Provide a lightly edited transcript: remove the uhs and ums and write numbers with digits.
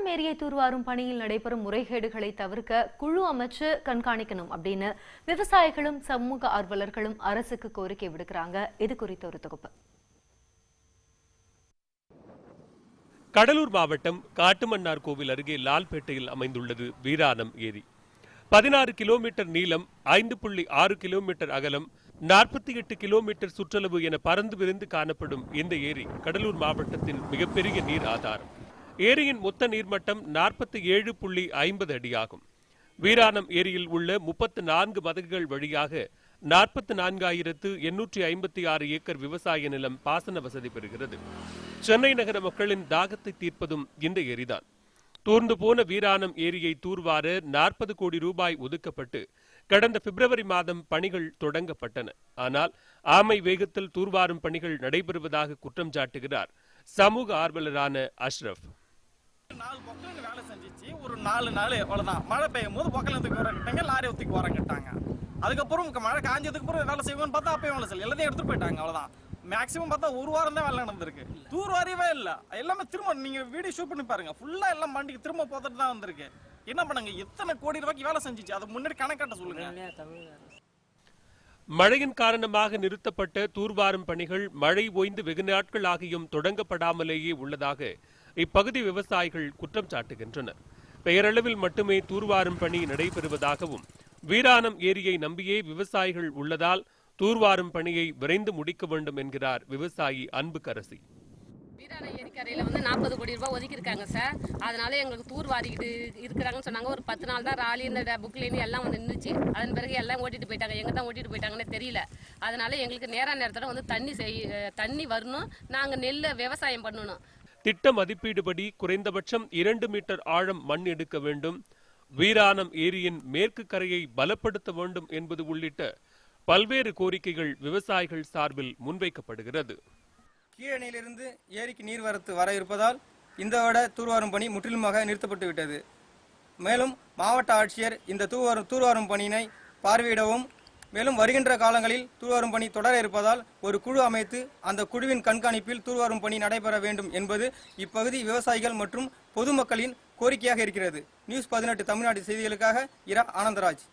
வீராணம் ஏரியை தூர்வாரும் பணியில் நடைபெறும் முறைகேடுகளை தவிர்க்க குழு அமைச்சு கண்காணிக்கணும் அப்படின்னு விவசாயிகளும் சமூக ஆர்வலர்களும் அரசுக்கு கோரிக்கை விடுக்கிறாங்க. இது குறித்த ஒரு தொகுப்பு. கடலூர் மாவட்டம் காட்டுமன்னார் கோவில் அருகே லால்பேட்டையில் அமைந்துள்ளது வீராணம் ஏரி. 16 கிலோமீட்டர் நீளம், 5.6 கிலோமீட்டர் அகலம், 48 கிலோமீட்டர் சுற்றளவு என பறந்து விரிந்து காணப்படும் இந்த ஏரி கடலூர் மாவட்டத்தின் மிகப்பெரிய நீர் ஆதாரம். ஏரியின் மொத்த நீர்மட்டம் 47.50 அடியாகும். வீராணம் ஏரியில் உள்ள 34 மதகுகள் வழியாக 44,856 ஏக்கர் விவசாய நிலம் பாசன வசதி பெறுகிறது. சென்னை நகர மக்களின் தாகத்தை தீர்ப்பதும் இந்த ஏரிதான். தூர்ந்து போன வீராணம் ஏரியை தூர்வார 40 கோடி ரூபாய் ஒதுக்கப்பட்டு கடந்த பிப்ரவரி மாதம் பணிகள் தொடங்கப்பட்டன. ஆனால் ஆமை வேகத்தில் தூர்வாரும் பணிகள் நடைபெறுவதாக குற்றம் சாட்டுகிறார் சமூக ஆர்வலரான அஷ்ரப். 4 பொக்கல் வேலை செஞ்சிச்சு, ஒரு 4 நாள் அவ்வளவுதான். மழை பெய்யும் போது பொக்கல் எடுத்துக்கு வரங்கிட்டாங்க, லாரி ஒத்துக்கு வரங்கிட்டாங்க. அதுக்கப்புறம் மழை காஞ்சதுக்கு அப்புறம் வேலை செய்வோம்னு பார்த்தா அப்பயும் வேலை செய்யல, எல்லாத்தையும் எடுத்துட்டு போயிட்டாங்க. அவ்வளவுதான். மேக்ஸிமம் பார்த்தா ஒரு வாரம் தான் வேலை நடந்திருக்கு. தூர்வாரியவே இல்ல, எல்லாமே திரும்ப நீங்க வீடியோ ஷூட் பண்ணி பாருங்க, ஃபுல்லா எல்லாம் மண்டிக்கு திரும்ப போத்துட்டு தான் வந்திருக்கு. என்ன பண்ணுங்க, எத்தனை கோடி ரூபாய்க்கு வேலை செஞ்சிச்சு, அது முன்னாடி கணக்காட்ட சொல்லுங்க. மழையின் காரணமாக நிறுத்தப்பட்ட தூர்வாரும் பணிகள் மழை ஓய்ந்து வெகு நாட்கள் ஆகியும் தொடங்கப்படாமலேயே உள்ளதாக இப்பகுதி விவசாயிகள் குற்றம் சாட்டுகின்றனர். பெயரளவில் மட்டுமே தூர்வாரும் பணி நடைபெறுவதாகவும் வீராணம் ஏரியை நம்பியே விவசாயிகள் உள்ளதால் தூர்வாரும் பணியை விரைந்து முடிக்க வேண்டும் என்கிறார் விவசாயி அன்புக்கரசி. வீராணம் ஏரிக்கரையில் 40 கோடி ரூபாய் ஒதுக்கியிருக்காங்க சார். அதனால எங்களுக்கு தூர்வாரிக்கிட்டு இருக்கிறாங்கன்னு சொன்னாங்க. ஒரு 10 நாள் தான் ராலி இந்த புக்லேருந்து எல்லாம் வந்து நின்றுச்சு. அதன் பிறகு எல்லாம் ஓட்டிட்டு போயிட்டாங்க. எங்கே தான் ஓட்டிட்டு போயிட்டாங்கன்னு தெரியல. அதனால எங்களுக்கு நேரத்தில் வந்து தண்ணி வரணும், நாங்கள் நெல்லை விவசாயம் பண்ணணும். திட்ட மதிப்பீடுபடி குறைந்தபட்சம் 2 மீட்டர் ஆழம் மண் எடுக்க வேண்டும், வீராணம் ஏரியின் மேற்கு கரையை பலப்படுத்த வேண்டும் என்பது உள்ளிட்ட பல்வேறு கோரிக்கைகள் விவசாயிகள் சார்பில் முன்வைக்கப்படுகிறது. கீழணையிலிருந்து ஏரிக்கு நீர்வரத்து வர இருப்பதால் இந்த வருட தூர்வாரும் பணி முற்றிலுமாக நிறுத்தப்பட்டு விட்டது. மேலும் மாவட்ட ஆட்சியர் இந்த தூர்வாரும் பணியினை பார்வையிடவும், மேலும் வருகின்ற காலங்களில் தூர்வாரும் பணி தொடர இருப்பதால் ஒரு குழு அமைத்து அந்த குழுவின் கண்காணிப்பில் தூர்வாரும் பணி நடைபெற வேண்டும் என்பது இப்பகுதி விவசாயிகள் மற்றும் பொதுமக்களின் கோரிக்கையாக இருக்கிறது. நியூஸ் 18 தமிழ்நாடு செய்திகளுக்காக இரா ஆனந்தராஜ்.